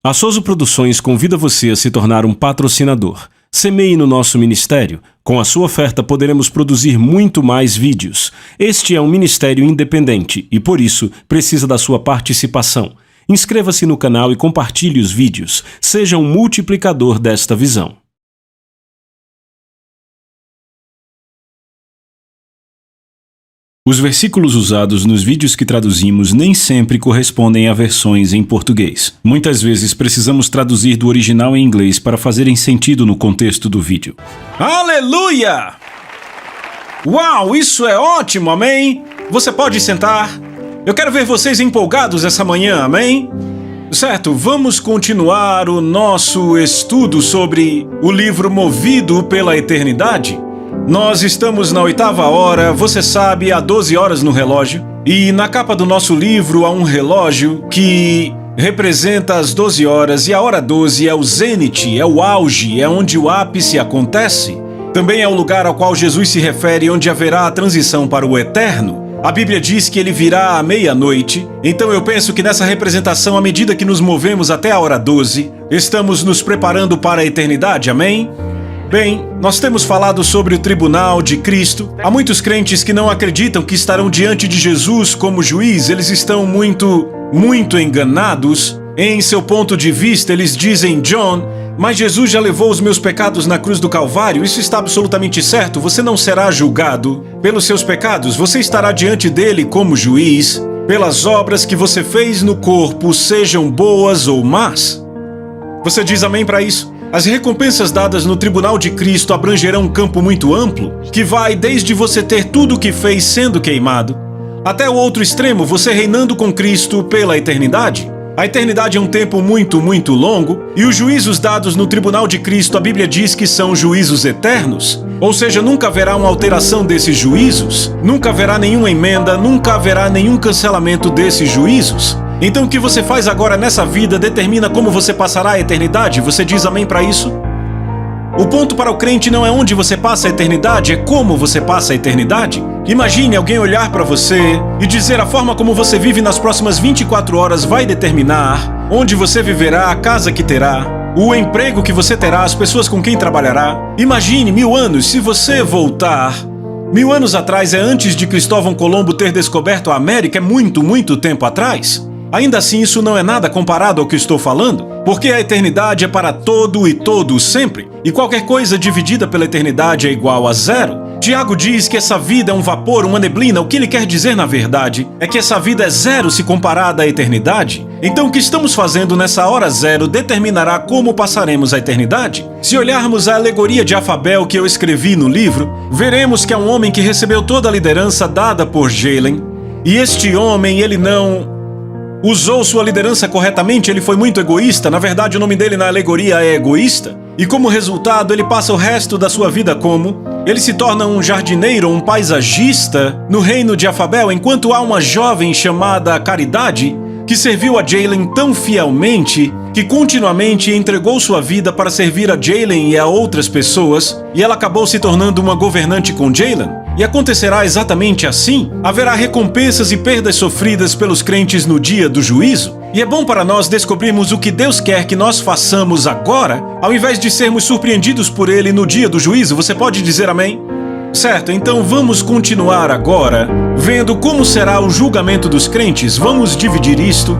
A Soso Produções convida você a se tornar um patrocinador. Semeie no nosso ministério. Com a sua oferta poderemos produzir muito mais vídeos. Este é um ministério independente e, por isso, precisa da sua participação. Inscreva-se no canal e compartilhe os vídeos. Seja um multiplicador desta visão. Os versículos usados nos vídeos que traduzimos nem sempre correspondem a versões em português. Muitas vezes precisamos traduzir do original em inglês para fazerem sentido no contexto do vídeo. Aleluia! Uau, isso é ótimo, amém? Você pode sentar. Eu quero ver vocês empolgados essa manhã, amém? Certo, vamos continuar o nosso estudo sobre o livro Movido pela Eternidade. Nós estamos na 8ª hora, você sabe, há 12 horas no relógio. E na capa do nosso livro há um relógio que representa as 12 horas e a hora 12 é o zênite, é o auge, é onde o ápice acontece. Também é o lugar ao qual Jesus se refere, onde haverá a transição para o eterno. A Bíblia diz que ele virá à meia-noite, então eu penso que nessa representação, à medida que nos movemos até a hora 12, estamos nos preparando para a eternidade, amém? Bem, nós temos falado sobre o tribunal de Cristo. Há muitos crentes que não acreditam que estarão diante de Jesus como juiz. Eles estão muito enganados. Em seu ponto de vista, eles dizem, John, mas Jesus já levou os meus pecados na cruz do Calvário. Isso está absolutamente certo. Você não será julgado pelos seus pecados. Você estará diante dele como juiz, pelas obras que você fez no corpo, sejam boas ou más. Você diz amém para isso? As recompensas dadas no tribunal de Cristo abrangerão um campo muito amplo, que vai desde você ter tudo o que fez sendo queimado, até o outro extremo, você reinando com Cristo pela eternidade. A eternidade é um tempo muito longo, e os juízos dados no tribunal de Cristo, a Bíblia diz que são juízos eternos. Ou seja, nunca haverá uma alteração desses juízos, nunca haverá nenhuma emenda, nunca haverá nenhum cancelamento desses juízos. Então o que você faz agora nessa vida determina como você passará a eternidade. Você diz amém para isso? O ponto para o crente não é onde você passa a eternidade, é como você passa a eternidade. Imagine alguém olhar para você e dizer a forma como você vive nas próximas 24 horas vai determinar onde você viverá, a casa que terá, o emprego que você terá, as pessoas com quem trabalhará. Imagine 1000 anos, se você voltar 1000 anos atrás, é antes de Cristóvão Colombo ter descoberto a América, é muito tempo atrás. Ainda assim, isso não é nada comparado ao que estou falando, porque a eternidade é para todo e todos sempre, e qualquer coisa dividida pela eternidade é igual a zero. Tiago diz que essa vida é um vapor, uma neblina. O que ele quer dizer, na verdade, é que essa vida é zero se comparada à eternidade. Então, o que estamos fazendo nessa hora zero determinará como passaremos a eternidade. Se olharmos a alegoria de Afabel que eu escrevi no livro, veremos que é um homem que recebeu toda a liderança dada por Jalen, e este homem, ele não usou sua liderança corretamente, ele foi muito egoísta. Na verdade, o nome dele na alegoria é egoísta. E como resultado, ele passa o resto da sua vida como? Ele se torna um jardineiro, um paisagista no reino de Afabel, enquanto há uma jovem chamada Caridade que serviu a Jalen tão fielmente que continuamente entregou sua vida para servir a Jalen e a outras pessoas, e ela acabou se tornando uma governante com Jalen. E acontecerá exatamente assim. Haverá recompensas e perdas sofridas pelos crentes no dia do juízo. E é bom para nós descobrirmos o que Deus quer que nós façamos agora, ao invés de sermos surpreendidos por Ele no dia do juízo. Você pode dizer amém? Certo, então vamos continuar agora, vendo como será o julgamento dos crentes. Vamos dividir isto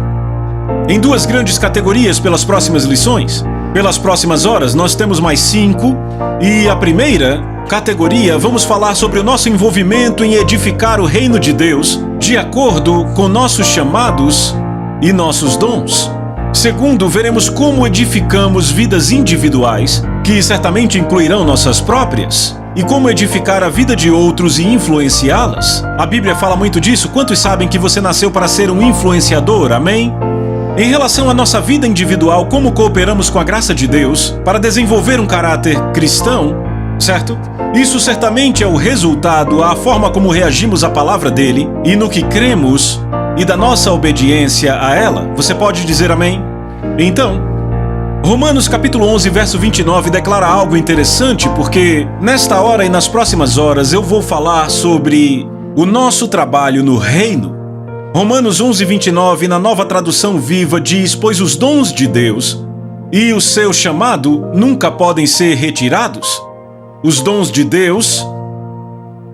em 2 grandes categorias pelas próximas lições. Pelas próximas horas, nós temos mais 5, e a primeira categoria, vamos falar sobre o nosso envolvimento em edificar o reino de Deus, de acordo com nossos chamados e nossos dons. Segundo, veremos como edificamos vidas individuais, que certamente incluirão nossas próprias, e como edificar a vida de outros e influenciá-las. A Bíblia fala muito disso. Quantos sabem que você nasceu para ser um influenciador? Amém? Em relação à nossa vida individual, como cooperamos com a graça de Deus para desenvolver um caráter cristão, certo? Isso certamente é o resultado, a forma como reagimos à palavra dele e no que cremos e da nossa obediência a ela. Você pode dizer amém? Então, Romanos capítulo 11, verso 29 declara algo interessante, porque nesta hora e nas próximas horas eu vou falar sobre o nosso trabalho no reino. Romanos 11:29, na Nova Tradução Viva, diz: pois os dons de Deus e o seu chamado nunca podem ser retirados. Os dons de Deus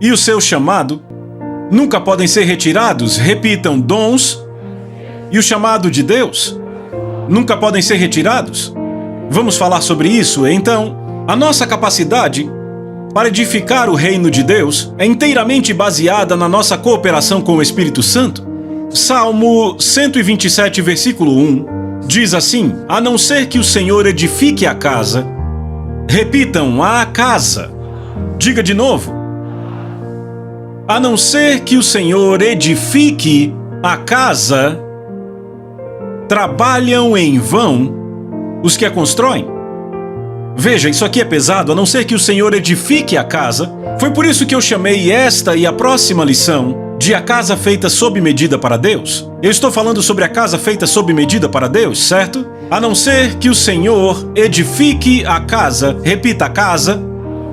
e o seu chamado nunca podem ser retirados. Repitam: dons e o chamado de Deus nunca podem ser retirados. Vamos falar sobre isso, então. A nossa capacidade para edificar o reino de Deus é inteiramente baseada na nossa cooperação com o Espírito Santo. Salmo 127, versículo 1, diz assim: a não ser que o Senhor edifique a casa. Repitam: a casa. Diga de novo: a não ser que o Senhor edifique a casa, trabalham em vão os que a constroem. Veja, isso aqui é pesado. A não ser que o Senhor edifique a casa. Foi por isso que eu chamei esta e a próxima lição de a casa feita sob medida para Deus. Eu estou falando sobre a casa feita sob medida para Deus, certo? A não ser que o Senhor edifique a casa, repita: a casa,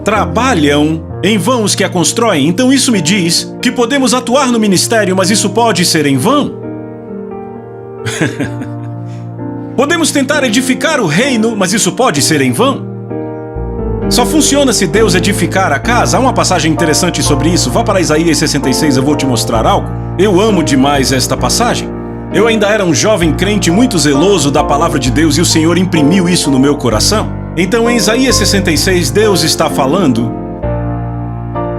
trabalham em vão os que a constroem. Então isso me diz que podemos atuar no ministério, mas isso pode ser em vão. Podemos tentar edificar o reino, mas isso pode ser em vão. Só funciona se Deus edificar a casa. Há uma passagem interessante sobre isso. Vá para Isaías 66, eu vou te mostrar algo. Eu amo demais esta passagem. Eu ainda era um jovem crente muito zeloso da palavra de Deus e o Senhor imprimiu isso no meu coração. Então, em Isaías 66, Deus está falando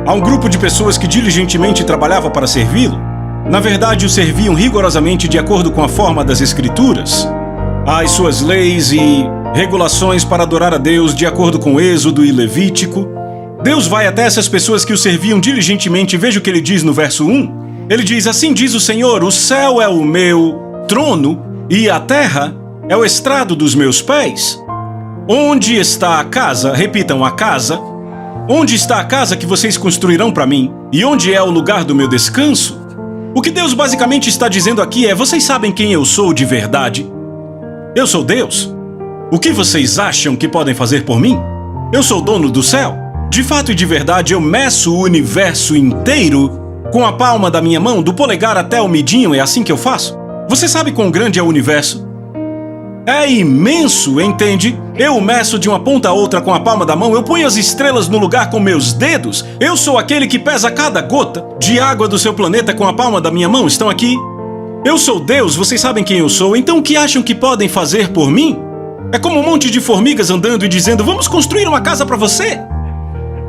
a um grupo de pessoas que diligentemente trabalhava para servi-lo. Na verdade, o serviam rigorosamente de acordo com a forma das Escrituras, as suas leis e regulações para adorar a Deus de acordo com Êxodo e Levítico. Deus vai até essas pessoas que o serviam diligentemente. Veja o que ele diz no verso 1. Ele diz: assim diz o Senhor, o céu é o meu trono e a terra é o estrado dos meus pés. Onde está a casa? Repitam: a casa. Onde está a casa que vocês construirão para mim? E onde é o lugar do meu descanso? O que Deus basicamente está dizendo aqui é: vocês sabem quem eu sou de verdade? Eu sou Deus. O que vocês acham que podem fazer por mim? Eu sou dono do céu. De fato e de verdade, eu meço o universo inteiro com a palma da minha mão, do polegar até o midinho. É assim que eu faço. Você sabe quão grande é o universo? É imenso, entende? Eu o meço de uma ponta a outra com a palma da mão. Eu ponho as estrelas no lugar com meus dedos. Eu sou aquele que pesa cada gota de água do seu planeta com a palma da minha mão. Estão aqui? Eu sou Deus, vocês sabem quem eu sou. Então o que acham que podem fazer por mim? É como um monte de formigas andando e dizendo: vamos construir uma casa para você.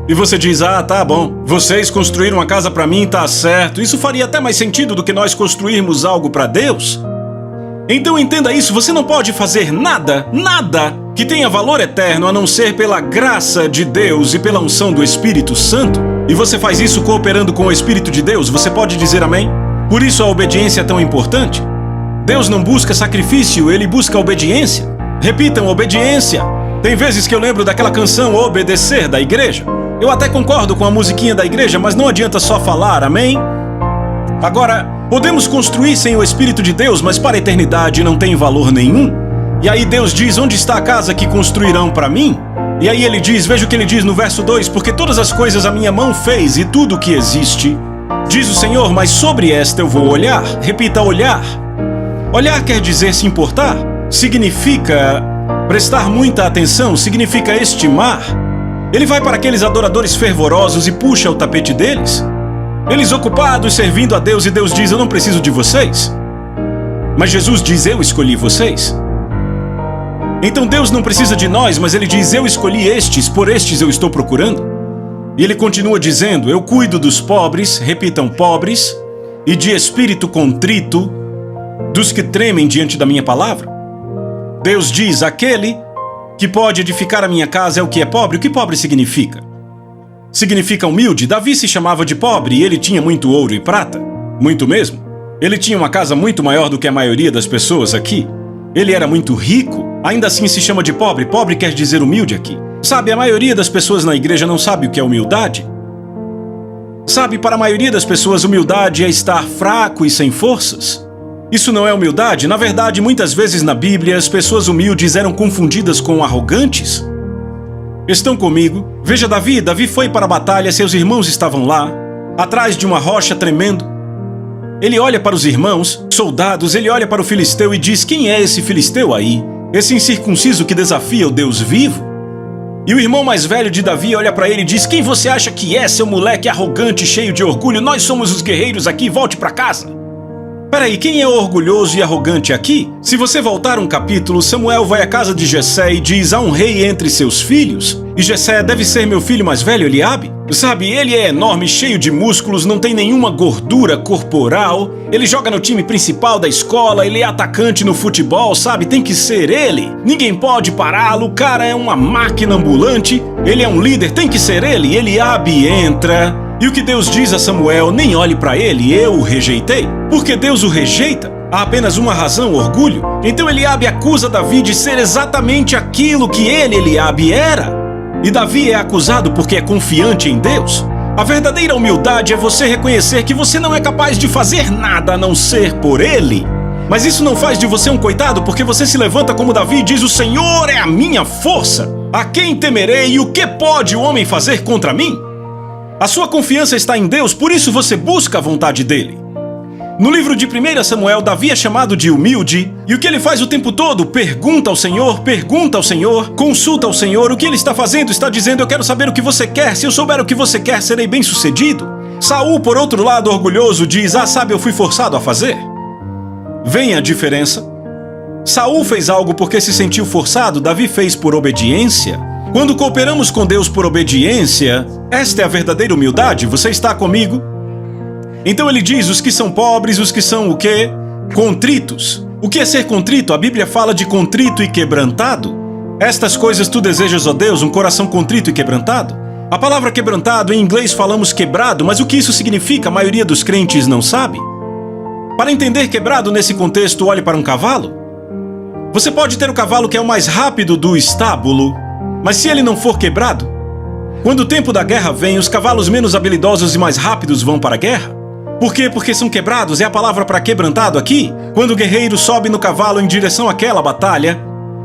E você diz: ah, tá bom. Vocês construíram uma casa para mim, tá certo. Isso faria até mais sentido do que nós construirmos algo para Deus. Então entenda isso, você não pode fazer nada que tenha valor eterno a não ser pela graça de Deus e pela unção do Espírito Santo. E você faz isso cooperando com o Espírito de Deus. Você pode dizer amém? Por isso a obediência é tão importante. Deus não busca sacrifício, Ele busca obediência. Repitam: obediência. Tem vezes que eu lembro daquela canção Obedecer, da igreja. Eu até concordo com a musiquinha da igreja, mas não adianta só falar, amém? Agora, podemos construir sem o Espírito de Deus, mas para a eternidade não tem valor nenhum. E aí Deus diz: onde está a casa que construirão para mim? E aí ele diz, veja o que ele diz no verso 2: porque todas as coisas a minha mão fez e tudo o que existe, diz o Senhor, mas sobre esta eu vou olhar. Repita: olhar. Olhar quer dizer se importar. Significa prestar muita atenção, significa estimar. Ele vai para aqueles adoradores fervorosos e puxa o tapete deles. Eles ocupados servindo a Deus, e Deus diz: eu não preciso de vocês. Mas Jesus diz: eu escolhi vocês. Então Deus não precisa de nós, mas Ele diz: eu escolhi estes, por estes eu estou procurando. E Ele continua dizendo: eu cuido dos pobres, repitam: pobres, e de espírito contrito, dos que tremem diante da minha palavra. Deus diz: aquele que pode edificar a minha casa é o que é pobre. O que pobre significa? Significa humilde. Davi se chamava de pobre e ele tinha muito ouro e prata. Muito mesmo. Ele tinha uma casa muito maior do que a maioria das pessoas aqui. Ele era muito rico. Ainda assim se chama de pobre. Pobre quer dizer humilde aqui. Sabe, a maioria das pessoas na igreja não sabe o que é humildade. Sabe, para a maioria das pessoas, humildade é estar fraco e sem forças. Isso não é humildade. Na verdade, muitas vezes na Bíblia, as pessoas humildes eram confundidas com arrogantes. Estão comigo? Veja Davi foi para a batalha, seus irmãos estavam lá, atrás de uma rocha tremendo. Ele olha para os irmãos, soldados, ele olha para o filisteu e diz: quem é esse filisteu aí? Esse incircunciso que desafia o Deus vivo? E o irmão mais velho de Davi olha para ele e diz: quem você acha que é, seu moleque arrogante, cheio de orgulho? Nós somos os guerreiros aqui, volte para casa. Peraí, quem é orgulhoso e arrogante aqui? Se você voltar um capítulo, Samuel vai à casa de Jessé e diz: há um rei entre seus filhos? E Jessé deve ser meu filho mais velho, Eliabe? Sabe, ele é enorme, cheio de músculos, não tem nenhuma gordura corporal. Ele joga no time principal da escola, ele é atacante no futebol, sabe? Tem que ser ele. Ninguém pode pará-lo, o cara é uma máquina ambulante. Ele é um líder, tem que ser ele. Eliabe entra. E o que Deus diz a Samuel: nem olhe para ele, eu o rejeitei. Porque Deus o rejeita? Há apenas uma razão: orgulho. Então Eliabe acusa Davi de ser exatamente aquilo que ele, Eliabe, era. E Davi é acusado porque é confiante em Deus. A verdadeira humildade é você reconhecer que você não é capaz de fazer nada a não ser por ele. Mas isso não faz de você um coitado, porque você se levanta como Davi e diz: o Senhor é a minha força. A quem temerei e o que pode o homem fazer contra mim? A sua confiança está em Deus, por isso você busca a vontade dele. No livro de 1 Samuel, Davi é chamado de humilde, e o que ele faz o tempo todo? Pergunta ao Senhor, consulta ao Senhor. O que ele está fazendo? Está dizendo: eu quero saber o que você quer, se eu souber o que você quer, serei bem-sucedido. Saul, por outro lado, orgulhoso, diz: ah, sabe, eu fui forçado a fazer. Vem a diferença. Saul fez algo porque se sentiu forçado, Davi fez por obediência. Quando cooperamos com Deus por obediência, esta é a verdadeira humildade. Você está comigo? Então ele diz: os que são pobres, os que são o quê? Contritos. O que é ser contrito? A Bíblia fala de contrito e quebrantado. Estas coisas tu desejas, ó Deus, um coração contrito e quebrantado? A palavra quebrantado, em inglês falamos quebrado, mas o que isso significa, a maioria dos crentes não sabe. Para entender quebrado nesse contexto, olhe para um cavalo. Você pode ter o cavalo que é o mais rápido do estábulo, mas se ele não for quebrado, quando o tempo da guerra vem, os cavalos menos habilidosos e mais rápidos vão para a guerra. Por quê? Porque são quebrados. É a palavra para quebrantado aqui. Quando o guerreiro sobe no cavalo em direção àquela batalha,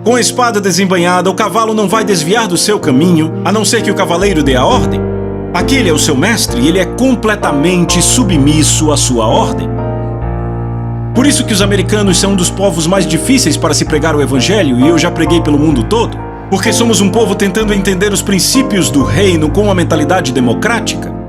com a espada desembainhada, o cavalo não vai desviar do seu caminho, a não ser que o cavaleiro dê a ordem. Aquele é o seu mestre e ele é completamente submisso à sua ordem. Por isso que os americanos são um dos povos mais difíceis para se pregar o evangelho, e eu já preguei pelo mundo todo. Porque somos um povo tentando entender os princípios do reino com uma mentalidade democrática.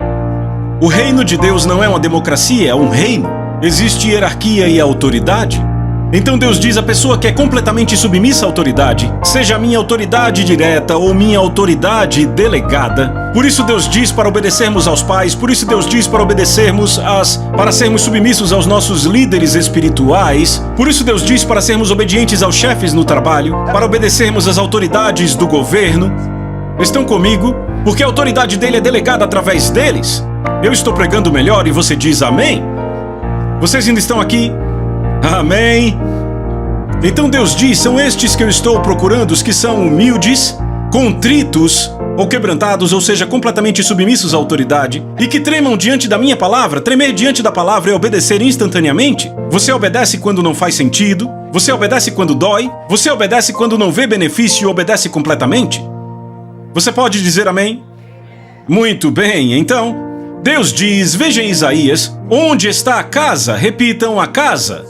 O reino de Deus não é uma democracia, é um reino. Existe hierarquia e autoridade. Então Deus diz à pessoa que é completamente submissa à autoridade, seja minha autoridade direta ou minha autoridade delegada. Por isso Deus diz para obedecermos aos pais, por isso Deus diz para obedecermos para sermos submissos aos nossos líderes espirituais. Por isso Deus diz para sermos obedientes aos chefes no trabalho, para obedecermos às autoridades do governo. Estão comigo? Porque a autoridade dele é delegada através deles. Eu estou pregando melhor e você diz amém? Vocês ainda estão aqui? Amém? Então Deus diz: são estes que eu estou procurando, os que são humildes, contritos ou quebrantados, ou seja, completamente submissos à autoridade, e que tremam diante da minha palavra. Tremer diante da palavra é obedecer instantaneamente. Você obedece quando não faz sentido, você obedece quando dói, você obedece quando não vê benefício e obedece completamente. Você pode dizer amém? Muito bem, então Deus diz, veja em Isaías: onde está a casa? Repitam, a casa.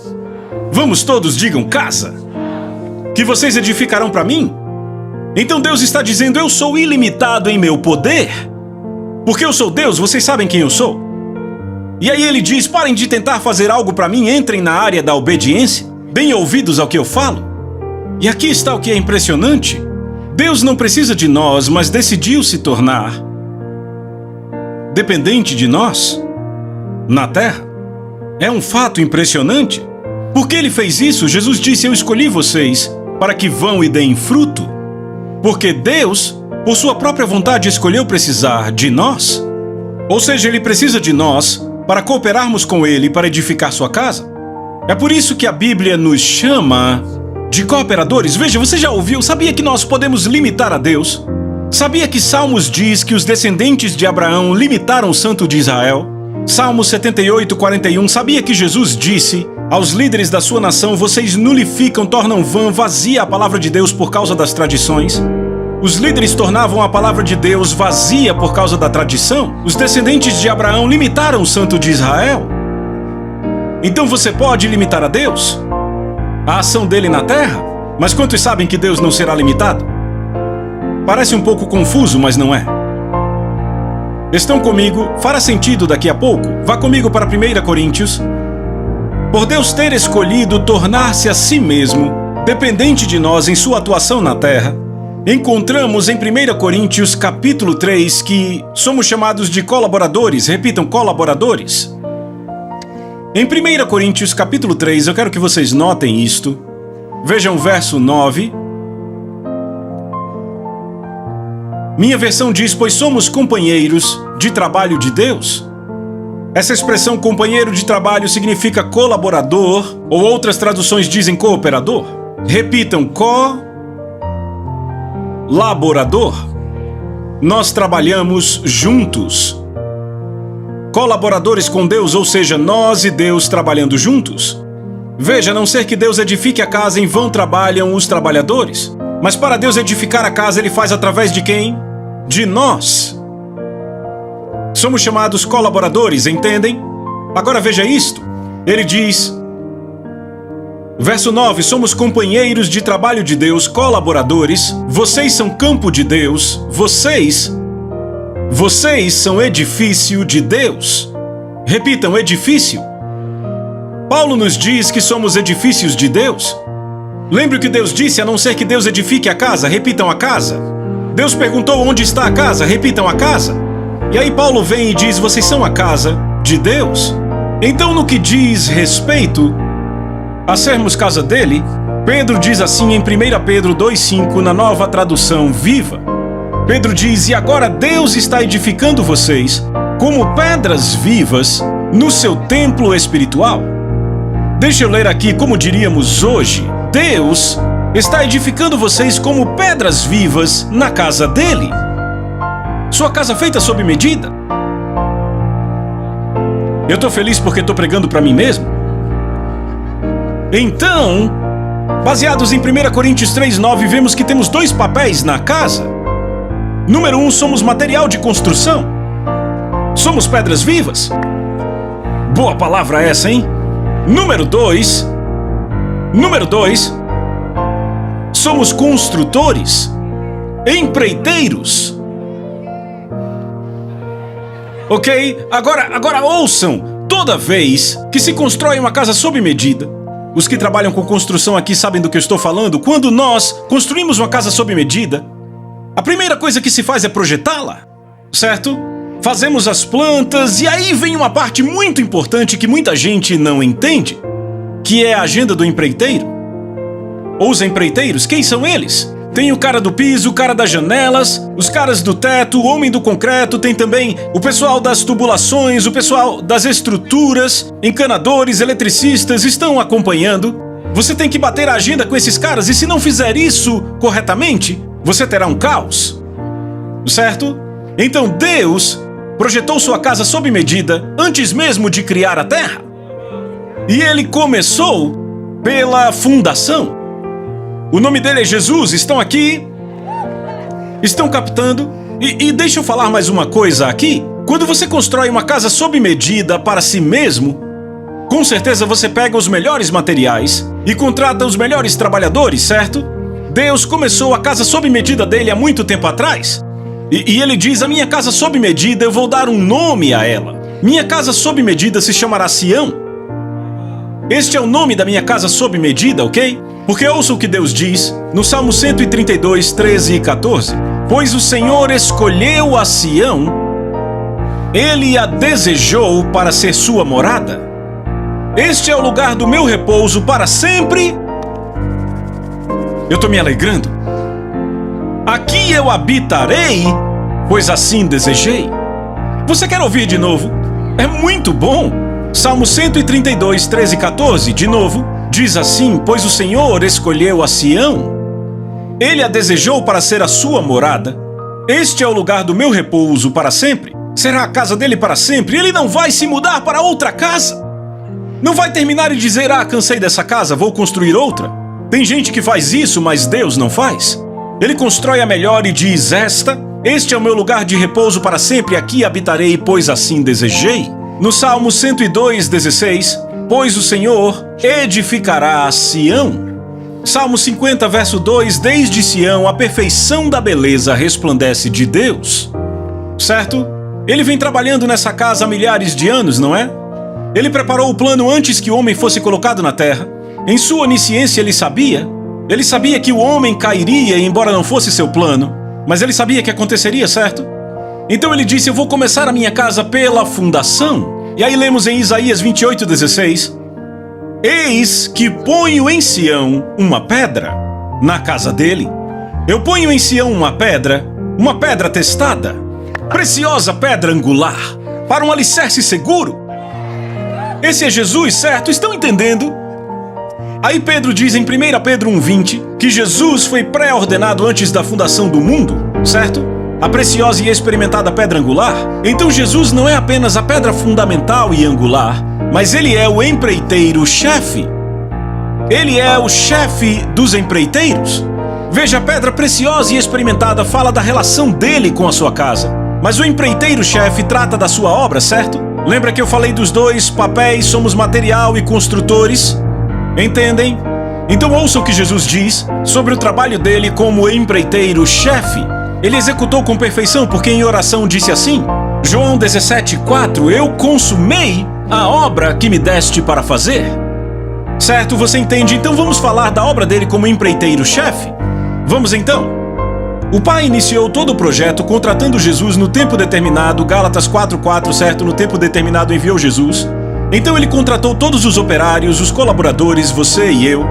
Vamos todos, digam casa. Que vocês edificarão para mim? Então Deus está dizendo: eu sou ilimitado em meu poder. Porque eu sou Deus, vocês sabem quem eu sou. E aí ele diz: parem de tentar fazer algo para mim, entrem na área da obediência. Deem ouvidos ao que eu falo. E aqui está o que é impressionante. Deus não precisa de nós, mas decidiu se tornar dependente de nós na terra. É um fato impressionante. Por que ele fez isso? Jesus disse: eu escolhi vocês para que vão e deem fruto. Porque Deus, por sua própria vontade, escolheu precisar de nós. Ou seja, ele precisa de nós para cooperarmos com ele para edificar sua casa. É por isso que a Bíblia nos chama de cooperadores. Veja, você já ouviu? Sabia que nós podemos limitar a Deus? Sabia que Salmos diz que os descendentes de Abraão limitaram o Santo de Israel? Salmos 78, 41. Sabia que Jesus disse aos líderes da sua nação: vocês nulificam, tornam vã, vazia a palavra de Deus por causa das tradições? Os líderes tornavam a palavra de Deus vazia por causa da tradição. Os descendentes de Abraão limitaram o Santo de Israel. Então você pode limitar a Deus? A ação dele na terra? Mas quantos sabem que Deus não será limitado? Parece um pouco confuso, mas não é. Estão comigo? Fará sentido daqui a pouco. Vá comigo para 1 Coríntios. Por Deus ter escolhido tornar-se a si mesmo dependente de nós em sua atuação na terra, encontramos em 1 Coríntios capítulo 3 que somos chamados de colaboradores. Repitam, colaboradores. Em 1 Coríntios capítulo 3, eu quero que vocês notem isto. Vejam o verso 9. Minha versão diz, pois somos companheiros de trabalho de Deus. Essa expressão companheiro de trabalho significa colaborador, ou outras traduções dizem cooperador. Repitam, colaborador. Nós trabalhamos juntos. Colaboradores com Deus, ou seja, nós e Deus trabalhando juntos. Veja, a não ser que Deus edifique a casa, em vão trabalham os trabalhadores. Mas para Deus edificar a casa, Ele faz através de quem? De nós. Somos chamados colaboradores, entendem? Agora veja isto. Ele diz, verso 9, somos companheiros de trabalho de Deus, colaboradores. Vocês são campo de Deus. Vocês são edifício de Deus. Repitam, edifício. Paulo nos diz que somos edifícios de Deus. Lembre o que Deus disse, a não ser que Deus edifique a casa. Repitam, a casa. Deus perguntou onde está a casa. Repitam, a casa. E aí Paulo vem e diz, vocês são a casa de Deus. Então, no que diz respeito a sermos casa dele, Pedro diz assim em 1 Pedro 2,5, na Nova Tradução Viva. Pedro diz, e agora Deus está edificando vocês como pedras vivas no seu templo espiritual. Deixa eu ler aqui como diríamos hoje. Deus está edificando vocês como pedras vivas na casa dele. Sua casa feita sob medida. Eu estou feliz porque estou pregando para mim mesmo. Então, baseados em 1 Coríntios 3,9, vemos que temos dois papéis na casa. Número 1, somos material de construção. Somos pedras vivas. Boa palavra essa, hein? Número 2, somos construtores, empreiteiros. Ok? Agora ouçam. Toda vez que se constrói uma casa sob medida, os que trabalham com construção aqui sabem do que eu estou falando. Quando nós construímos uma casa sob medida, a primeira coisa que se faz é projetá-la, certo? Fazemos as plantas e aí vem uma parte muito importante que muita gente não entende, que é a agenda do empreiteiro. Os empreiteiros, quem são eles? Tem o cara do piso, o cara das janelas, os caras do teto, o homem do concreto, tem também o pessoal das tubulações, o pessoal das estruturas, encanadores, eletricistas estão acompanhando. Você tem que bater a agenda com esses caras e se não fizer isso corretamente, você terá um caos, certo? Então Deus projetou sua casa sob medida antes mesmo de criar a terra. E ele começou pela fundação. O nome dele é Jesus, estão aqui? Estão captando? E deixa eu falar mais uma coisa aqui. Quando você constrói uma casa sob medida para si mesmo, com certeza você pega os melhores materiais e contrata os melhores trabalhadores, certo? Deus começou a casa sob medida dele há muito tempo atrás. E ele diz, a minha casa sob medida, eu vou dar um nome a ela. Minha casa sob medida se chamará Sião. Este é o nome da minha casa sob medida, ok? Porque ouça o que Deus diz no Salmo 132, 13 e 14. Pois o Senhor escolheu a Sião, Ele a desejou para ser sua morada. Este é o lugar do meu repouso para sempre. Eu estou me alegrando. Aqui eu habitarei, pois assim desejei. Você quer ouvir de novo? É muito bom. Salmo 132, 13 e 14, de novo, diz assim, pois o Senhor escolheu a Sião. Ele a desejou para ser a sua morada. Este é o lugar do meu repouso para sempre. Será a casa dele para sempre. Ele não vai se mudar para outra casa. Não vai terminar e dizer, cansei dessa casa, vou construir outra. Tem gente que faz isso, mas Deus não faz. Ele constrói a melhor e diz, este é o meu lugar de repouso para sempre, aqui habitarei, pois assim desejei. No Salmo 102, 16, pois o Senhor edificará Sião. Salmo 50, verso 2, desde Sião a perfeição da beleza resplandece de Deus. Certo? Ele vem trabalhando nessa casa há milhares de anos, não é? Ele preparou o plano antes que o homem fosse colocado na terra. Em sua onisciência ele sabia que o homem cairia, embora não fosse seu plano, mas ele sabia que aconteceria, certo? Então ele disse, eu vou começar a minha casa pela fundação. E aí lemos em Isaías 28:16, eis que ponho em Sião uma pedra, na casa dele. Eu ponho em Sião uma pedra testada, preciosa pedra angular, para um alicerce seguro. Esse é Jesus, certo? Estão entendendo? Aí Pedro diz em 1 Pedro 1:20 que Jesus foi pré-ordenado antes da fundação do mundo, certo? A preciosa e experimentada pedra angular. Então Jesus não é apenas a pedra fundamental e angular, mas ele é o empreiteiro-chefe. Ele é o chefe dos empreiteiros. Veja, a pedra preciosa e experimentada fala da relação dele com a sua casa. Mas o empreiteiro-chefe trata da sua obra, certo? Lembra que eu falei dos dois papéis, somos material e construtores? Entendem? Então ouça o que Jesus diz sobre o trabalho dele como empreiteiro-chefe. Ele executou com perfeição porque em oração disse assim, João 17:4, eu consumei a obra que me deste para fazer. Certo, você entende? Então vamos falar da obra dele como empreiteiro-chefe. Vamos então. O Pai iniciou todo o projeto contratando Jesus no tempo determinado, Gálatas 4:4, certo? No tempo determinado enviou Jesus. Então ele contratou todos os operários, os colaboradores, você e eu.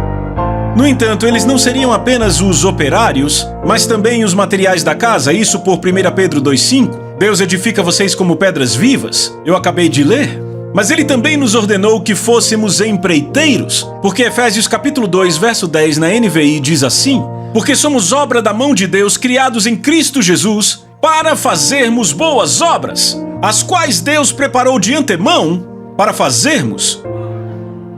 No entanto, eles não seriam apenas os operários, mas também os materiais da casa, isso por 1 Pedro 2:5. Deus edifica vocês como pedras vivas, eu acabei de ler. Mas ele também nos ordenou que fôssemos empreiteiros, porque Efésios capítulo 2, verso 10 na NVI diz assim, porque somos obra da mão de Deus, criados em Cristo Jesus, para fazermos boas obras, as quais Deus preparou de antemão para fazermos.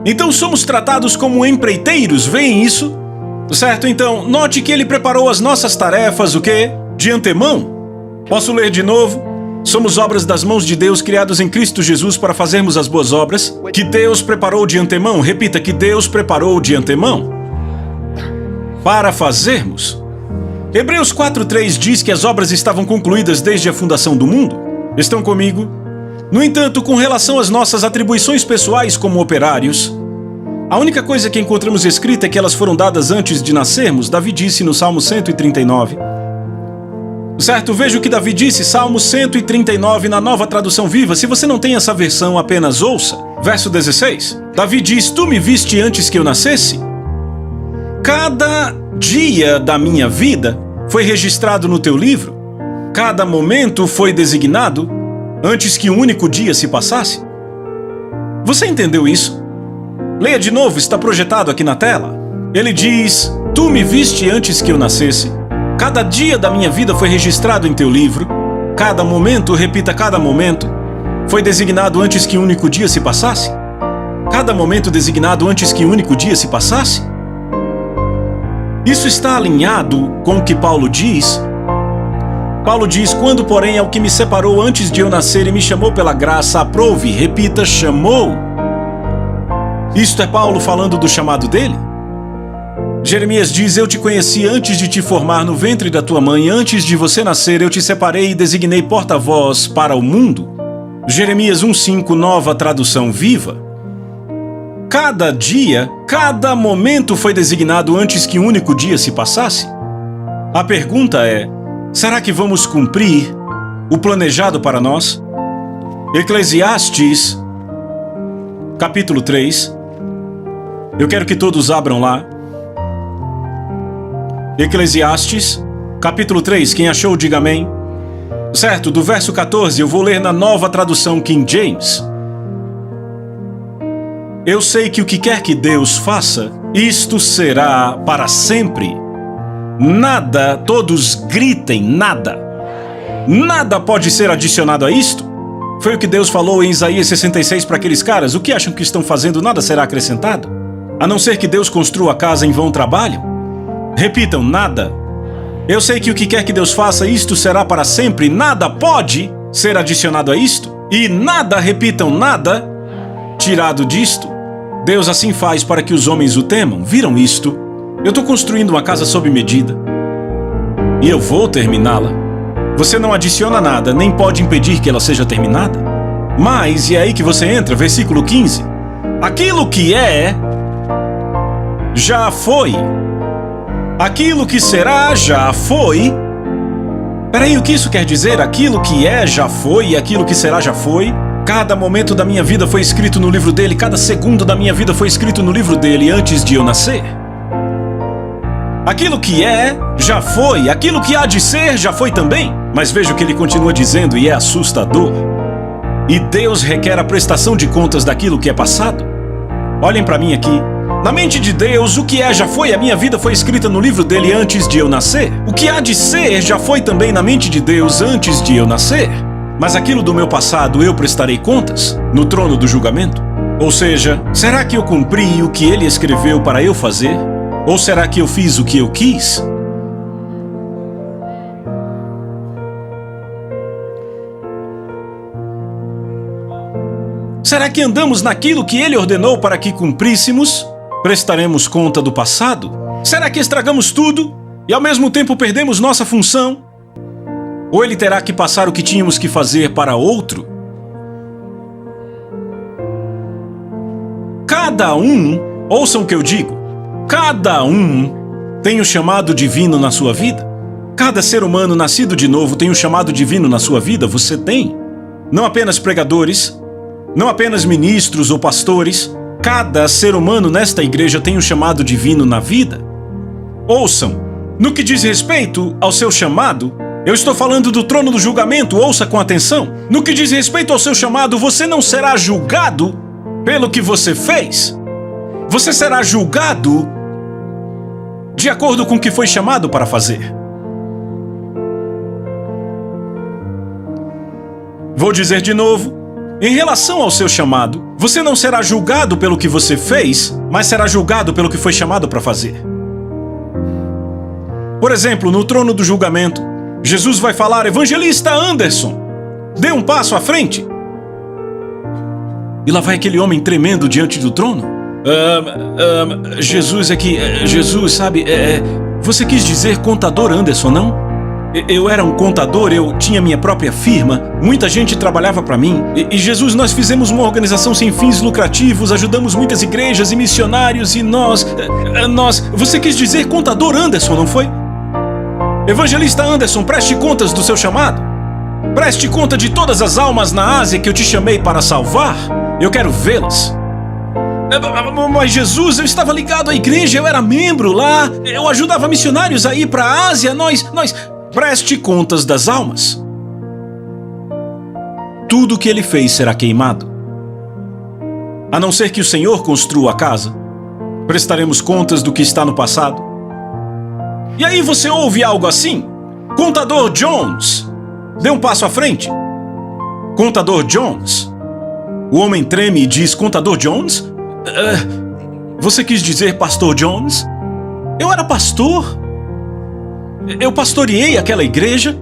Então somos tratados como empreiteiros, veem isso? Certo? Então, note que ele preparou as nossas tarefas, o quê? De antemão. Posso ler de novo? Somos obras das mãos de Deus, criados em Cristo Jesus para fazermos as boas obras, que Deus preparou de antemão. Repita, que Deus preparou de antemão para fazermos. Hebreus 4:3 diz que as obras estavam concluídas desde a fundação do mundo. Estão comigo? No entanto, com relação às nossas atribuições pessoais como operários, a única coisa que encontramos escrita é que elas foram dadas antes de nascermos. Davi disse no Salmo 139. Certo, veja o que Davi disse, Salmo 139 na Nova Tradução Viva. Se você não tem essa versão, apenas ouça. Verso 16. Davi diz, tu me viste antes que eu nascesse? Cada dia da minha vida foi registrado no teu livro? Cada momento foi designado antes que um único dia se passasse? Você entendeu isso? Leia de novo, está projetado aqui na tela. Ele diz, tu me viste antes que eu nascesse? Cada dia da minha vida foi registrado em teu livro? Cada momento, repita, cada momento, foi designado antes que um único dia se passasse? Cada momento designado antes que um único dia se passasse? Isso está alinhado com o que Paulo diz? Paulo diz, quando, porém, ao que me separou antes de eu nascer e me chamou pela graça, aprove, repita, chamou. Isto é Paulo falando do chamado dele? Jeremias diz, eu te conheci antes de te formar no ventre da tua mãe, antes de você nascer eu te separei e designei porta-voz para o mundo. Jeremias 1:5, Nova Tradução Viva. Cada dia, cada momento foi designado antes que um único dia se passasse? A pergunta é, será que vamos cumprir o planejado para nós? Eclesiastes, capítulo 3. Eu quero que todos abram lá. Eclesiastes, capítulo 3. Quem achou, diga amém. Certo, do verso 14, eu vou ler na Nova Tradução King James. Eu sei que o que quer que Deus faça, isto será para sempre. Nada, todos gritem, nada. Nada pode ser adicionado a isto. Foi o que Deus falou em Isaías 66 para aqueles caras. O que acham que estão fazendo, nada será acrescentado. A não ser que Deus construa a casa em vão trabalho. Repitam, nada. Eu sei que o que quer que Deus faça, isto será para sempre. Nada pode ser adicionado a isto. E nada, repitam, nada, tirado disto. Deus assim faz para que os homens o temam. Viram isto? Eu estou construindo uma casa sob medida. E eu vou terminá-la. Você não adiciona nada, nem pode impedir que ela seja terminada. Mas, e é aí que você entra, versículo 15. Aquilo que é, já foi. Aquilo que será, já foi. Peraí, o que isso quer dizer? Aquilo que é, já foi, e aquilo que será, já foi? Cada momento da minha vida foi escrito no livro dele, cada segundo da minha vida foi escrito no livro dele antes de eu nascer. Aquilo que é, já foi. Aquilo que há de ser, já foi também. Mas veja o que ele continua dizendo e é assustador. E Deus requer a prestação de contas daquilo que é passado. Olhem para mim aqui. Na mente de Deus, o que é já foi, a minha vida foi escrita no livro dele antes de eu nascer. O que há de ser já foi também na mente de Deus antes de eu nascer. Mas aquilo do meu passado eu prestarei contas no trono do julgamento. Ou seja, será que eu cumpri o que ele escreveu para eu fazer? Ou será que eu fiz o que eu quis? Será que andamos naquilo que ele ordenou para que cumpríssemos? Prestaremos conta do passado? Será que estragamos tudo e ao mesmo tempo perdemos nossa função? Ou ele terá que passar o que tínhamos que fazer para outro? Cada um, ouçam o que eu digo, cada um tem o chamado divino na sua vida. Cada ser humano nascido de novo tem um chamado divino na sua vida, você tem. Não apenas pregadores, não apenas ministros ou pastores, cada ser humano nesta igreja tem um chamado divino na vida. Ouçam, no que diz respeito ao seu chamado, eu estou falando do trono do julgamento, ouça com atenção. No que diz respeito ao seu chamado, você não será julgado pelo que você fez. Você será julgado de acordo com o que foi chamado para fazer. Vou dizer de novo. Em relação ao seu chamado, você não será julgado pelo que você fez, mas será julgado pelo que foi chamado para fazer. Por exemplo, no trono do julgamento, Jesus vai falar: Evangelista Anderson, dê um passo à frente. E lá vai aquele homem tremendo diante do trono. Jesus é que... Jesus, sabe, você quis dizer contador Anderson, não? Eu era um contador, eu tinha minha própria firma, muita gente trabalhava para mim. E Jesus, nós fizemos uma organização sem fins lucrativos, ajudamos muitas igrejas e missionários e nós... Você quis dizer contador Anderson, não foi? Evangelista Anderson, preste contas do seu chamado. Preste conta de todas as almas na Ásia que eu te chamei para salvar. Eu quero vê-las. Mas Jesus, eu estava ligado à igreja, eu era membro lá, eu ajudava missionários a ir para a Ásia, nós... Preste contas das almas. Tudo o que ele fez será queimado. A não ser que o Senhor construa a casa, prestaremos contas do que está no passado. E aí você ouve algo assim? Contador Jones, dê um passo à frente. Contador Jones. O homem treme e diz: Contador Jones? Você quis dizer Pastor Jones? Eu era pastor. Eu pastoreei aquela igreja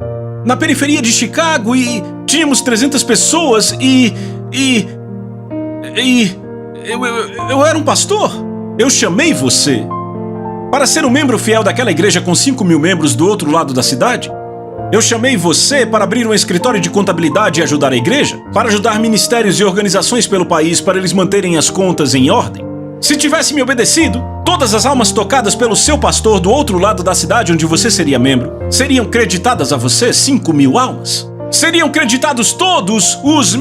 na periferia de Chicago e tínhamos 300 pessoas eu era um pastor. Eu chamei você para ser um membro fiel daquela igreja com 5.000 membros do outro lado da cidade. Eu chamei você para abrir um escritório de contabilidade e ajudar a igreja, para ajudar ministérios e organizações pelo país para eles manterem as contas em ordem. Se tivesse me obedecido, todas as almas tocadas pelo seu pastor do outro lado da cidade onde você seria membro, seriam creditadas a você 5.000 almas. Seriam creditados todos os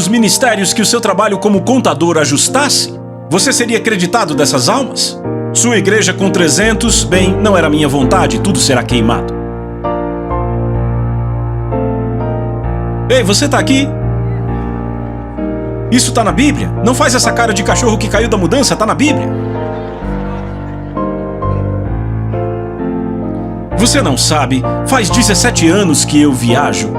ministérios que o seu trabalho como contador ajustasse. Você seria creditado dessas almas? Sua igreja com 300, bem, não era minha vontade, tudo será queimado. Ei, você tá aqui? Isso tá na Bíblia. Não faz essa cara de cachorro que caiu da mudança, tá na Bíblia. Você não sabe, faz 17 anos que eu viajo.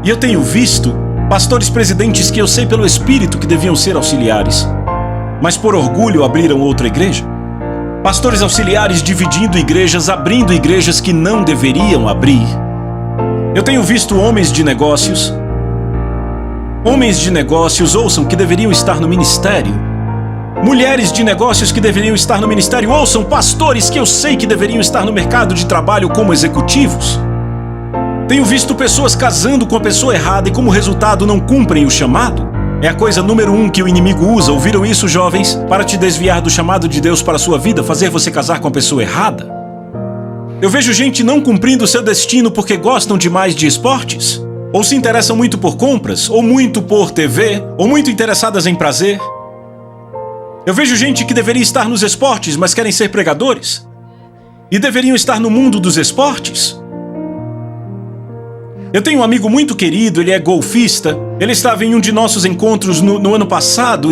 E eu tenho visto pastores presidentes que eu sei pelo Espírito que deviam ser auxiliares, mas por orgulho abriram outra igreja. Pastores auxiliares dividindo igrejas, abrindo igrejas que não deveriam abrir. Eu tenho visto homens de negócios Homens de negócios, ouçam, que deveriam estar no ministério. Mulheres de negócios que deveriam estar no ministério, ouçam, pastores que eu sei que deveriam estar no mercado de trabalho como executivos. Tenho visto pessoas casando com a pessoa errada e como resultado não cumprem o chamado. É a coisa número 1 que o inimigo usa, ouviram isso, jovens? Para te desviar do chamado de Deus para a sua vida, fazer você casar com a pessoa errada. Eu vejo gente não cumprindo seu destino porque gostam demais de esportes, ou se interessam muito por compras, ou muito por TV, ou muito interessadas em prazer. Eu vejo gente que deveria estar nos esportes, mas querem ser pregadores. E deveriam estar no mundo dos esportes. Eu tenho um amigo muito querido, ele é golfista. Ele estava em um de nossos encontros no ano passado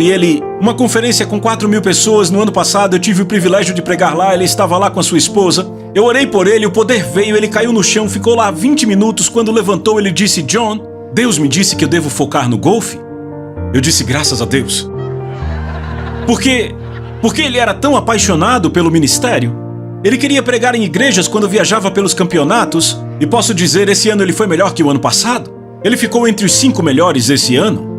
uma conferência com 4.000 pessoas no ano passado, eu tive o privilégio de pregar lá, ele estava lá com a sua esposa. Eu orei por ele, o poder veio, ele caiu no chão, ficou lá 20 minutos, quando levantou ele disse, John, Deus me disse que eu devo focar no golfe. Eu disse, graças a Deus. Porque ele era tão apaixonado pelo ministério. Ele queria pregar em igrejas quando viajava pelos campeonatos, e posso dizer, esse ano ele foi melhor que o ano passado. Ele ficou entre os 5 melhores esse ano.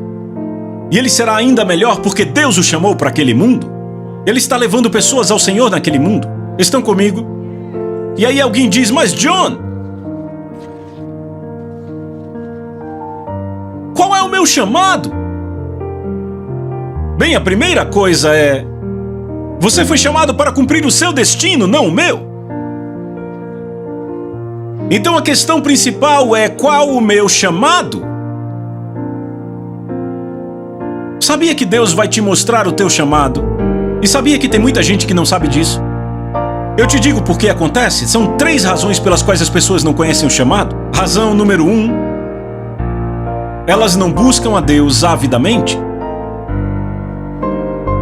E ele será ainda melhor porque Deus o chamou para aquele mundo. Ele está levando pessoas ao Senhor naquele mundo. Estão comigo? E aí alguém diz, mas John, qual é o meu chamado? Bem, a primeira coisa é, você foi chamado para cumprir o seu destino, não o meu. Então a questão principal é, qual o meu chamado? Sabia que Deus vai te mostrar o teu chamado? E sabia que tem muita gente que não sabe disso? Eu te digo por que acontece. São 3 razões pelas quais as pessoas não conhecem o chamado. Razão número 1, elas não buscam a Deus avidamente.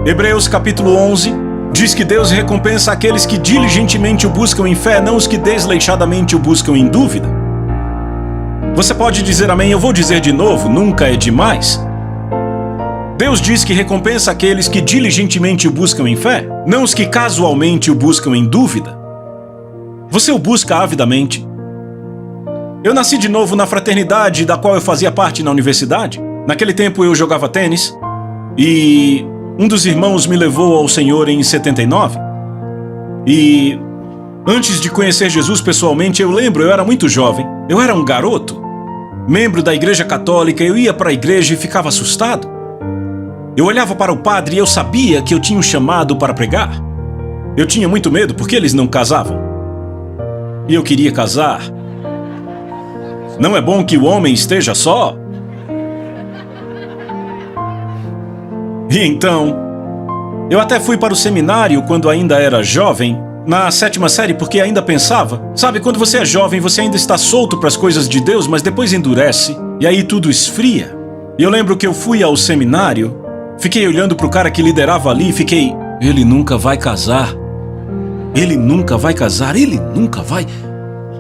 Hebreus capítulo 11 diz que Deus recompensa aqueles que diligentemente o buscam em fé, não os que desleixadamente o buscam em dúvida. Você pode dizer amém, eu vou dizer de novo, nunca é demais. Deus diz que recompensa aqueles que diligentemente o buscam em fé, não os que casualmente o buscam em dúvida. Você o busca avidamente. Eu nasci de novo na fraternidade da qual eu fazia parte na universidade. Naquele tempo eu jogava tênis e um dos irmãos me levou ao Senhor em 79. E antes de conhecer Jesus pessoalmente, eu lembro, eu era muito jovem. Eu era um garoto, membro da igreja católica. Eu ia para a igreja e ficava assustado. Eu olhava para o padre e eu sabia que eu tinha um chamado para pregar. Eu tinha muito medo porque eles não casavam. E eu queria casar. Não é bom que o homem esteja só? E então, eu até fui para o seminário quando ainda era jovem, na 7ª série, porque ainda pensava. Sabe, quando você é jovem, você ainda está solto para as coisas de Deus, mas depois endurece, e aí tudo esfria. E eu lembro que eu fui ao seminário, fiquei olhando para o cara que liderava ali e fiquei, ele nunca vai casar. Ele nunca vai casar, ele nunca vai.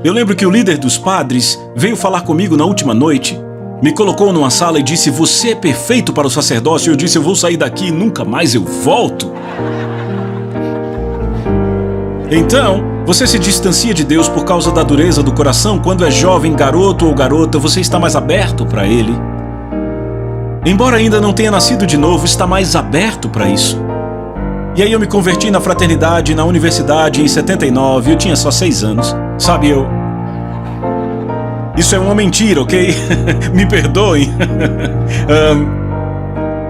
Eu lembro que o líder dos padres veio falar comigo na última noite, me colocou numa sala e disse, você é perfeito para o sacerdócio. Eu disse, eu vou sair daqui e nunca mais eu volto. Então, você se distancia de Deus por causa da dureza do coração. Quando é jovem, garoto ou garota, você está mais aberto para Ele. Embora ainda não tenha nascido de novo, está mais aberto para isso. E aí eu me converti na fraternidade, na universidade, em 79, eu tinha só 6 anos. Sabe, isso é uma mentira, ok? Me perdoem.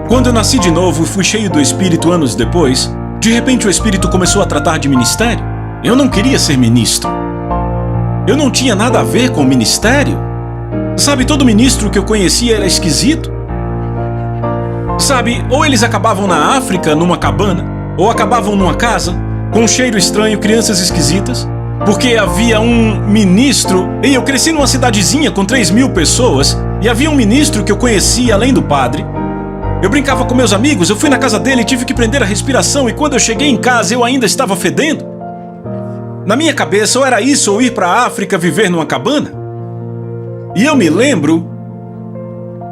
Quando eu nasci de novo e fui cheio do Espírito anos depois, de repente o Espírito começou a tratar de ministério. Eu não queria ser ministro. Eu não tinha nada a ver com ministério. Sabe, todo ministro que eu conhecia era esquisito. Sabe, ou eles acabavam na África, numa cabana, ou acabavam numa casa, com um cheiro estranho, crianças esquisitas. Porque havia um ministro, e eu cresci numa cidadezinha com 3.000 pessoas, e havia um ministro que eu conhecia além do padre. Eu brincava com meus amigos, eu fui na casa dele e tive que prender a respiração, e quando eu cheguei em casa eu ainda estava fedendo. Na minha cabeça, ou era isso, ou ir para a África viver numa cabana. E eu me lembro,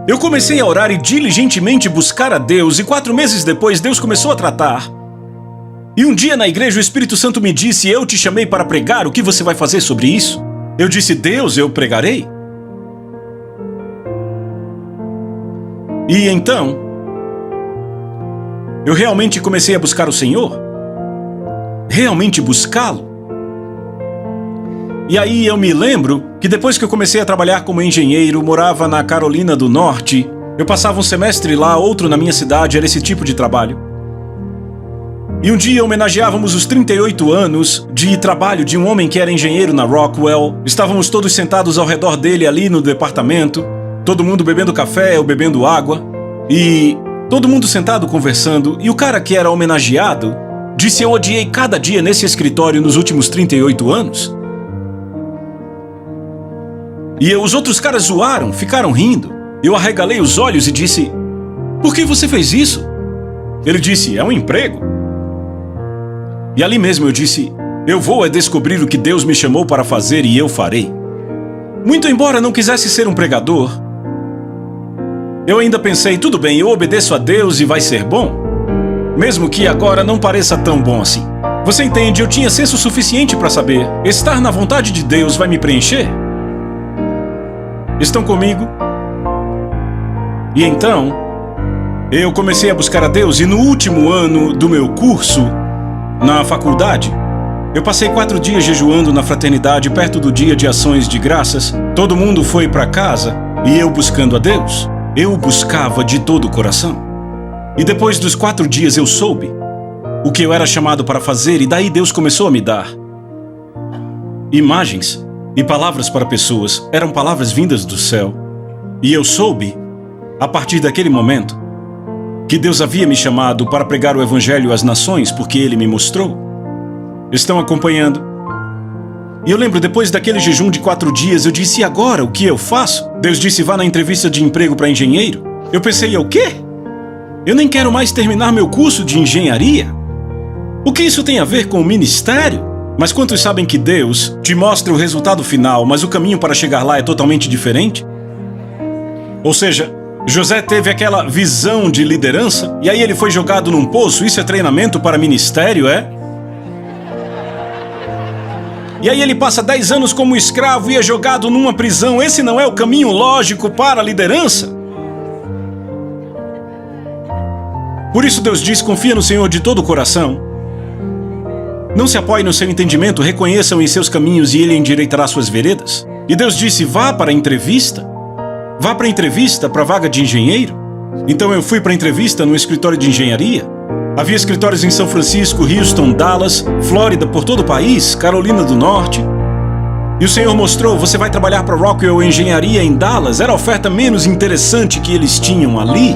eu comecei a orar e diligentemente buscar a Deus, e 4 meses depois Deus começou a tratar. E um dia na igreja o Espírito Santo me disse, eu te chamei para pregar, o que você vai fazer sobre isso? Eu disse, Deus, eu pregarei. E então, eu realmente comecei a buscar o Senhor. Realmente buscá-lo. E aí eu me lembro que depois que eu comecei a trabalhar como engenheiro, morava na Carolina do Norte, eu passava um semestre lá, outro na minha cidade, era esse tipo de trabalho. E um dia homenageávamos os 38 anos de trabalho de um homem que era engenheiro na Rockwell. Estávamos todos sentados ao redor dele ali no departamento, todo mundo bebendo café ou bebendo água, e todo mundo sentado conversando, e o cara que era homenageado disse: eu odiei cada dia nesse escritório nos últimos 38 anos. E os outros caras zoaram, ficaram rindo. Eu arregalei os olhos e disse: por que você fez isso? Ele disse: é um emprego. E ali mesmo eu disse: eu vou descobrir o que Deus me chamou para fazer e eu farei. Muito embora não quisesse ser um pregador, eu ainda pensei: tudo bem, eu obedeço a Deus e vai ser bom. Mesmo que agora não pareça tão bom assim. Você entende, eu tinha senso suficiente para saber: estar na vontade de Deus vai me preencher. Estão comigo? E então, eu comecei a buscar a Deus, e no último ano do meu curso, na faculdade, eu passei 4 dias jejuando na fraternidade perto do dia de ações de graças. Todo mundo foi para casa e eu buscando a Deus. Eu o buscava de todo o coração. E depois dos 4 dias eu soube o que eu era chamado para fazer, e daí Deus começou a me dar imagens e palavras para pessoas. Eram palavras vindas do céu. E eu soube, a partir daquele momento, que Deus havia me chamado para pregar o Evangelho às nações, porque Ele me mostrou. Estão acompanhando? E eu lembro, depois daquele jejum de 4 dias, eu disse: e agora, o que eu faço? Deus disse: vá na entrevista de emprego para engenheiro. Eu pensei: o quê? Eu nem quero mais terminar meu curso de engenharia. O que isso tem a ver com o ministério? Mas quantos sabem que Deus te mostra o resultado final, mas o caminho para chegar lá é totalmente diferente? Ou seja, José teve aquela visão de liderança, e aí ele foi jogado num poço. Isso é treinamento para ministério, é? E aí ele passa 10 anos como escravo e é jogado numa prisão. Esse não é o caminho lógico para a liderança? Por isso Deus diz: confia no Senhor de todo o coração. Não se apoie no seu entendimento, reconheçam em seus caminhos e Ele endireitará suas veredas. E Deus disse: vá para a entrevista. Vá para a entrevista para a vaga de engenheiro. Então eu fui para a entrevista no escritório de engenharia. Havia escritórios em São Francisco, Houston, Dallas, Flórida, por todo o país, Carolina do Norte. E o Senhor mostrou: você vai trabalhar para Rockwell Engenharia em Dallas. Era a oferta menos interessante que eles tinham ali.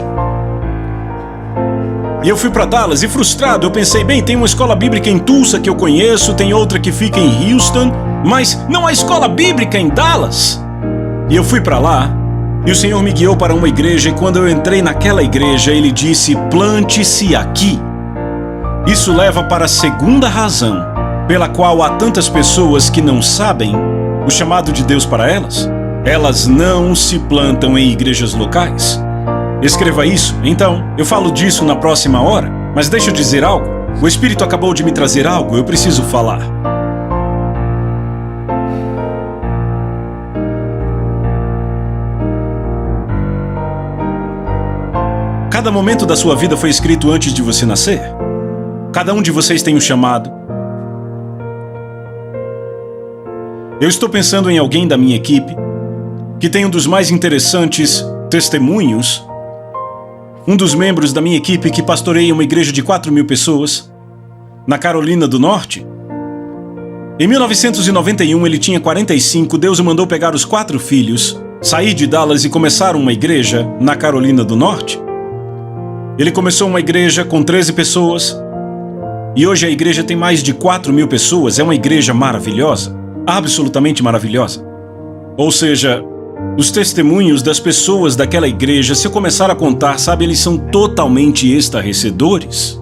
E eu fui para Dallas e, frustrado, eu pensei: bem, tem uma escola bíblica em Tulsa que eu conheço, tem outra que fica em Houston, mas não há escola bíblica em Dallas. E eu fui para lá, e o Senhor me guiou para uma igreja, e quando eu entrei naquela igreja, Ele disse: plante-se aqui. Isso leva para a segunda razão pela qual há tantas pessoas que não sabem o chamado de Deus para elas. Elas não se plantam em igrejas locais. Escreva isso. Então, eu falo disso na próxima hora, mas deixa eu dizer algo. O Espírito acabou de me trazer algo, eu preciso falar. Cada momento da sua vida foi escrito antes de você nascer. Cada um de vocês tem um chamado. Eu estou pensando em alguém da minha equipe que tem um dos mais interessantes testemunhos. Um dos membros da minha equipe que pastoreia uma igreja de 4.000 pessoas, na Carolina do Norte. Em 1991 ele tinha 45, Deus o mandou pegar os 4 filhos, sair de Dallas e começar uma igreja na Carolina do Norte. Ele começou uma igreja com 13 pessoas, e hoje a igreja tem mais de 4.000 pessoas. É uma igreja maravilhosa, absolutamente maravilhosa. Ou seja, os testemunhos das pessoas daquela igreja, se eu começar a contar, sabe, eles são totalmente estarrecedores.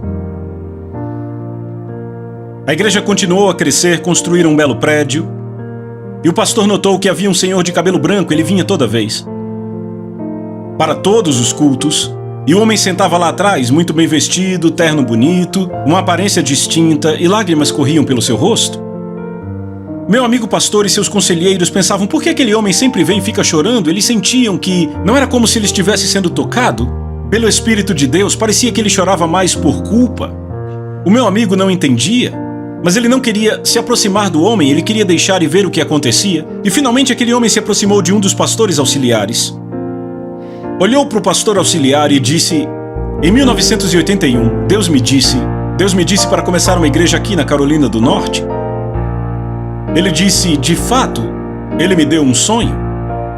A igreja continuou a crescer, construíram um belo prédio, e o pastor notou que havia um senhor de cabelo branco. Ele vinha toda vez para todos os cultos, e o homem sentava lá atrás, muito bem vestido, terno bonito, uma aparência distinta, e lágrimas corriam pelo seu rosto. Meu amigo pastor e seus conselheiros pensavam: por que aquele homem sempre vem e fica chorando? Eles sentiam que não era como se ele estivesse sendo tocado. Pelo Espírito de Deus, parecia que ele chorava mais por culpa. O meu amigo não entendia, mas ele não queria se aproximar do homem, ele queria deixar e ver o que acontecia. E finalmente aquele homem se aproximou de um dos pastores auxiliares. Olhou para o pastor auxiliar e disse: em 1981, Deus me disse para começar uma igreja aqui na Carolina do Norte. Ele disse: de fato, ele me deu um sonho,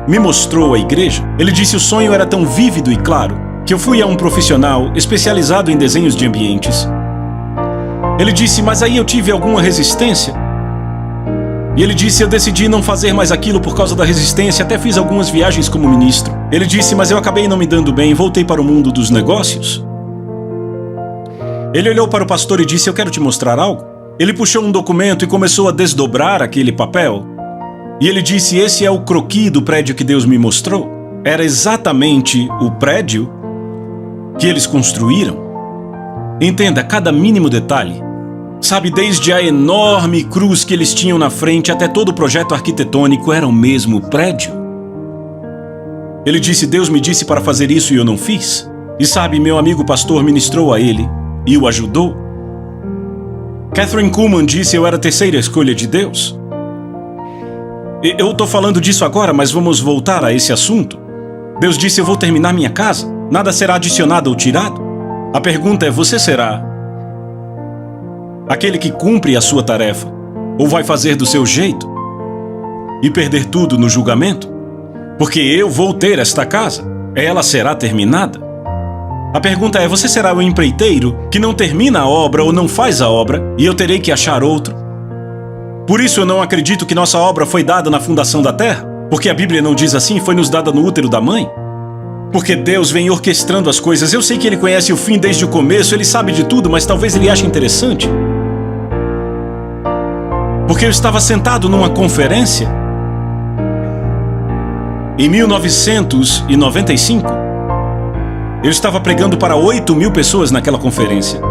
me mostrou a igreja. Ele disse: o sonho era tão vívido e claro que eu fui a um profissional especializado em desenhos de ambientes. Ele disse: mas aí eu tive alguma resistência. E ele disse: eu decidi não fazer mais aquilo por causa da resistência, até fiz algumas viagens como ministro. Ele disse: mas eu acabei não me dando bem, voltei para o mundo dos negócios. Ele olhou para o pastor e disse: eu quero te mostrar algo. Ele puxou um documento e começou a desdobrar aquele papel. E ele disse: esse é o croquis do prédio que Deus me mostrou. Era exatamente o prédio que eles construíram. Entenda cada mínimo detalhe. Sabe, desde a enorme cruz que eles tinham na frente até todo o projeto arquitetônico era o mesmo prédio. Ele disse: Deus me disse para fazer isso e eu não fiz. E sabe, meu amigo pastor ministrou a ele e o ajudou. Catherine Kuhlman disse: eu era a terceira escolha de Deus. Eu estou falando disso agora, mas vamos voltar a esse assunto. Deus disse: eu vou terminar minha casa, nada será adicionado ou tirado. A pergunta é: você será aquele que cumpre a sua tarefa, ou vai fazer do seu jeito e perder tudo no julgamento? Porque eu vou ter esta casa, ela será terminada. A pergunta é: você será o empreiteiro que não termina a obra ou não faz a obra e eu terei que achar outro? Por isso eu não acredito que nossa obra foi dada na fundação da terra, porque a Bíblia não diz assim, foi nos dada no útero da mãe. Porque Deus vem orquestrando as coisas. Eu sei que Ele conhece o fim desde o começo, Ele sabe de tudo, mas talvez Ele ache interessante. Porque eu estava sentado numa conferência em 1995. Eu estava pregando para 8.000 pessoas naquela conferência.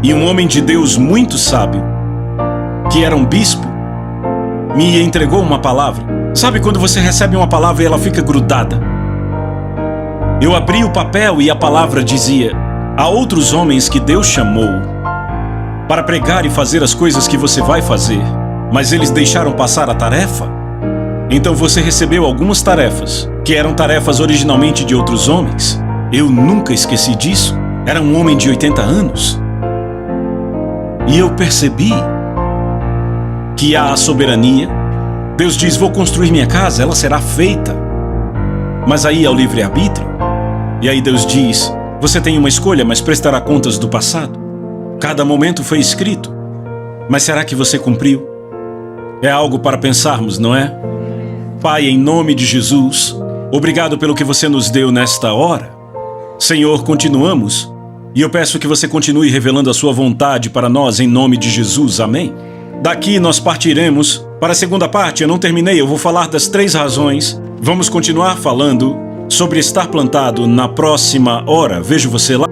E um homem de Deus muito sábio, que era um bispo, me entregou uma palavra. Sabe quando você recebe uma palavra e ela fica grudada? Eu abri o papel e a palavra dizia: há outros homens que Deus chamou para pregar e fazer as coisas que você vai fazer, mas eles deixaram passar a tarefa. Então você recebeu algumas tarefas, que eram tarefas originalmente de outros homens. Eu nunca esqueci disso. Era um homem de 80 anos. E eu percebi que há a soberania. Deus diz: vou construir minha casa, ela será feita. Mas aí há o livre-arbítrio. E aí Deus diz: você tem uma escolha, mas prestará contas do passado. Cada momento foi escrito. Mas será que você cumpriu? É algo para pensarmos, não é? Pai, em nome de Jesus, obrigado pelo que você nos deu nesta hora. Senhor, continuamos. E eu peço que você continue revelando a sua vontade para nós, em nome de Jesus. Amém? Daqui nós partiremos para a segunda parte. Eu não terminei, eu vou falar das 3 razões. Vamos continuar falando sobre estar plantado na próxima hora. Vejo você lá.